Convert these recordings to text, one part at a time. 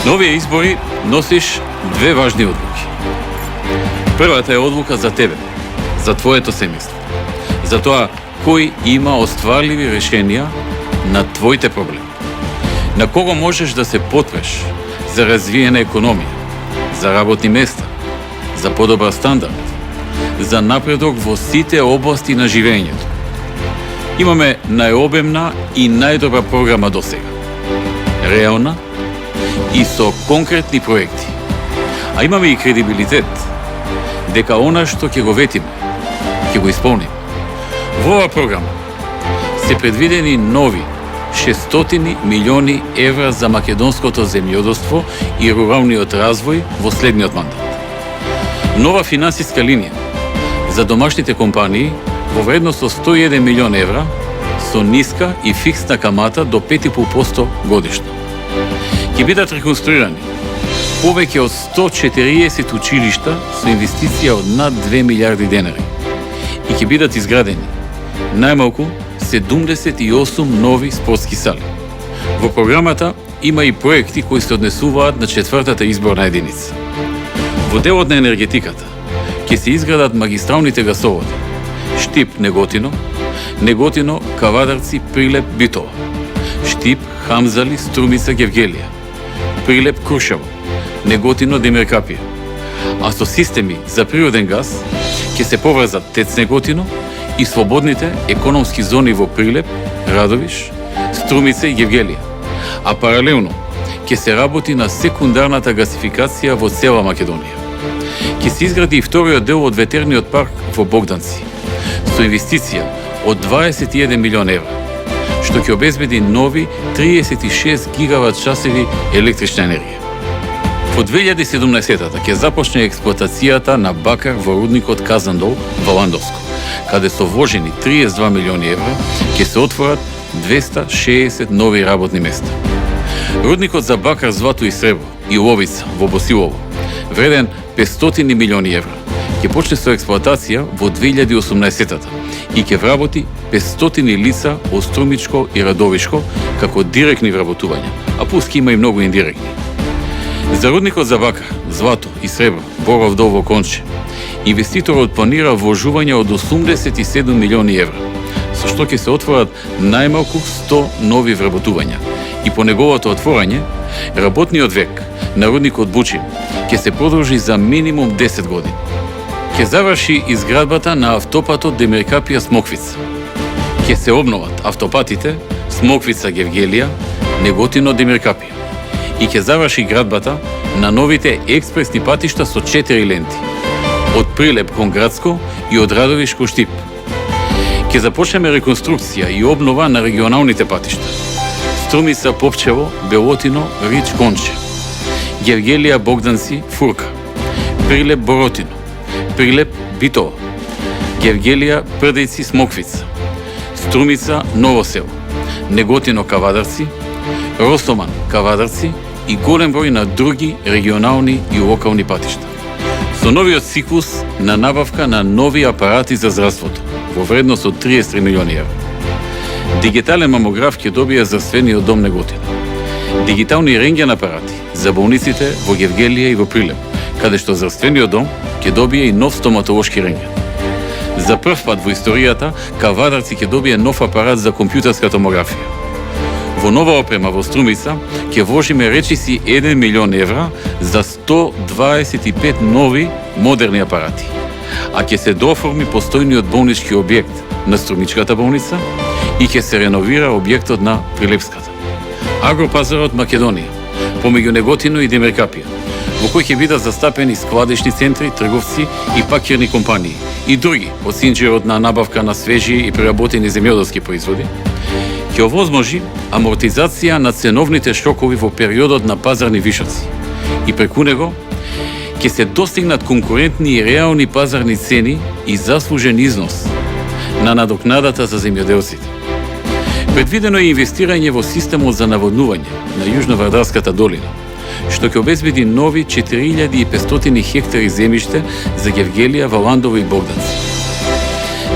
На овие избори носиш две важни одлуки. Првата е одлука за тебе, за твоето семејство, за тоа кој има остварливи решенија на твоите проблеми, на кого можеш да се потпреш за развиена економија, за работни места, за подобар стандард, за напредок во сите области на живењето. Имаме најобемна и најдобра програма до сега. Реална и со конкретни проекти. А имаме и кредибилитет дека она што ќе го ветиме, ќе го исполниме. Во оваа програма се предвидени нови 600 милиони евра за македонското земјоделство и руралниот развој во следниот мандат. Нова финансиска линија за домашните компании во вредност од 101 милион евра со ниска и фиксна камата до 5,5% годишно. Ќе бидат реконструирани повеќе од 140 училишта со инвестиција од над 2 милиарди денари и ќе бидат изградени најмалку 78 нови спортски сали. Во програмата има и проекти кои се однесуваат на 4-та изборна единица. Во делот на енергетиката ќе се изградат магистралните гасоводи Штип Неготино, Неготино Кавадарци Прилеп Битола, Штип Хамзали Струмица Гевгелија, Прилеп Крушево, Неготино Демиркапија. А со системи за природен газ ќе се поврзат ТЕЦ Неготино и слободните економски зони во Прилеп, Радовиш, Струмица и Гевгелија. А паралелно ќе се работи на секундарната гасификација во цела Македонија. Ќе се изгради и вториот дел од ветерниот парк во Богданци со инвестиција од 21 милион евра, што ќе обезбеди нови 36 гигават часови електрична енергија. Во 2017-та ќе започне експлоатацијата на бакар во рудникот Казандол во Ландовско, каде со вложени 32 милиони евра ќе се отворат 260 нови работни места. Рудникот за бакар, злато и сребро и ловица во Босилово, вреден 500 милиони евра, ќе почне со експлоатација во 2018-та и ќе вработи 500 лица од Струмичко и Радовишко како директни вработувања, а плюс ќе има и многу индиректни. За рудникот за бакар, злато и сребро, Боров дол во Конче, инвеститорот планира вложување од 87 милиони евра, со што ќе се отворат најмалку 100 нови вработувања. И по неговото отворање, работниот век на рудникот Бучин ќе се продолжи за минимум 10 години. Ќе заврши изградбата на автопатот Демиркапија Смоквица. Ќе се обноват автопатите Смоквица Гевгелија, Неготино Демиркапија. И ќе заврши градбата на новите експресни патишта со 4 ленти од Прилеп кон Градско и од Радовиш кон Штип. Ќе започнеме реконструкција и обнова на регионалните патишта Струмица Попчево, Белотино, Рич Конче, Гевгелија Богданци Фурка, Прилеп Боротино, Прилеп Битола, Гевгелија Прдејци Смоквица, Струмица Ново село, Неготино Кавадарци, Росоман Кавадарци и голем број на други регионални и локални патишта. Со новиот циклус на набавка на нови апарати за здравството во вредност од 33 милиони евра. Дигитален мамограф ќе добие здравствениот дом Неготино. Дигитални рентген апарати за болниците во Гевгелија и во Прилеп, каде што здравствениот дом ќе добие и нов стоматолошки рентген. За прв пат во историјата Кавадарци ќе добие нов апарат за компјутерска томографија. Во нова опрема во Струмица ќе вложиме речиси 1 милион евра за 125 нови модерни апарати, а ќе се дооформи постојниот болнички објект на Струмичката болница и ќе се реновира објектот на Прилепската. Агропазарот Македонија, помеѓу Неготино и Демиркапија, во кој ќе бидат застапени складишни центри, трговци и пакирни компании и други од синџирот на набавка на свежи и преработени земјоделски производи, ќе овозможи амортизација на ценовните шокови во периодот на пазарни вишоци и преку него ќе се достигнат конкурентни и реални пазарни цени и заслужен износ на надокнадата за земјоделците. Предвидено е инвестирање во системот за наводнување на Јужновардарската долина, што ќе обезбеди нови 4500 хектари земјиште за Гевгелија, Валандово и Богданци.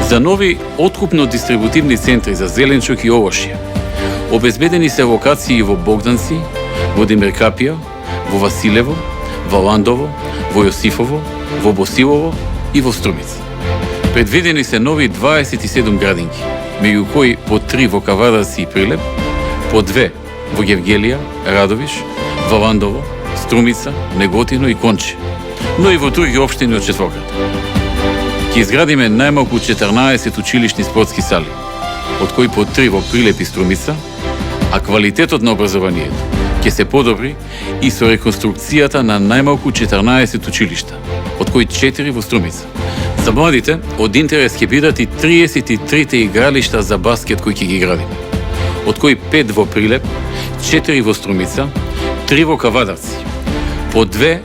За нови откупно-дистрибутивни центри за зеленчук и овошје обезбедени се локации во Богданци, во Демиркапија, во Василево, во Ландово, во Јосифово, во Босилово и во Струмица. Предвидени се нови 27 градинки, меѓу кои по 3 во Кавадарци и Прилеп, по 2 во Гевгелија, Радовиш, во Ландово, Струмица, Неготино и Конче, но и во други општини од четворката. Ќе изградиме најмалку 14 училишни спортски сали, од кои по 3 во Прилеп и Струмица, а квалитетот на образованието ќе се подобри и со реконструкцијата на најмалку 14 училишта, од кои 4 во Струмица. За младите, од интерес ќе бидат и 33 игралишта за баскет кои ќе ги градиме, од кои 5 во Прилеп, 4 во Струмица, 3 во Кавадарци, по 2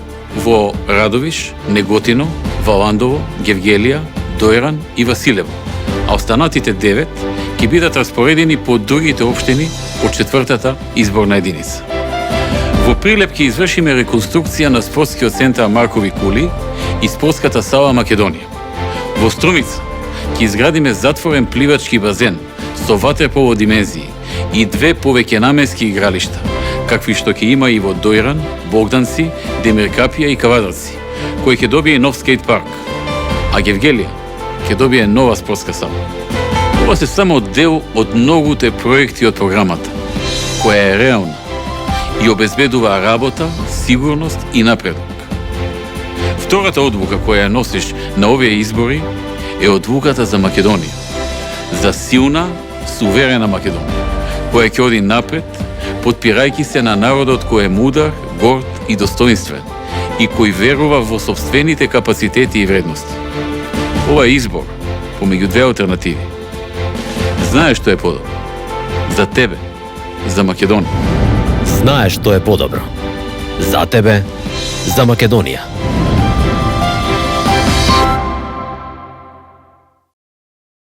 во Радовиш, Неготино, Валандово, Гевгелија, Дојран и Василево, а останатите 9 ќе бидат распоредени по другите општини од четвртата изборна единица. Во Прилеп ќе извршиме реконструкција на спортскиот центар Маркови кули и спортската сала Македонија. Во Струмица ќе изградиме затворен пливачки базен со ватерполо димензии и 2 повеќенаменски игралишта, какви што ќе има и во Дојран, Богданци, Демиркапија и Кавадарци, кој ќе добие нов скейт парк, а Гевгелија ќе добие нова спортска сала. Ова се само дел од многуте проекти од програмата, која е реална и обезбедува работа, сигурност и напредок. Втората одлука која ја носиш на овие избори е одлуката за Македонија, за силна, суверена Македонија, која ќе оди напред, подпирајќи се на народот кој е мудар, горд и достоинствен и кој верува во сопствените капацитети и вредности. Ова е избор помеѓу две алтернативи. Знаеш што е подобро. За тебе, за Македонија. Знаеш што е подобро. За тебе, за Македонија.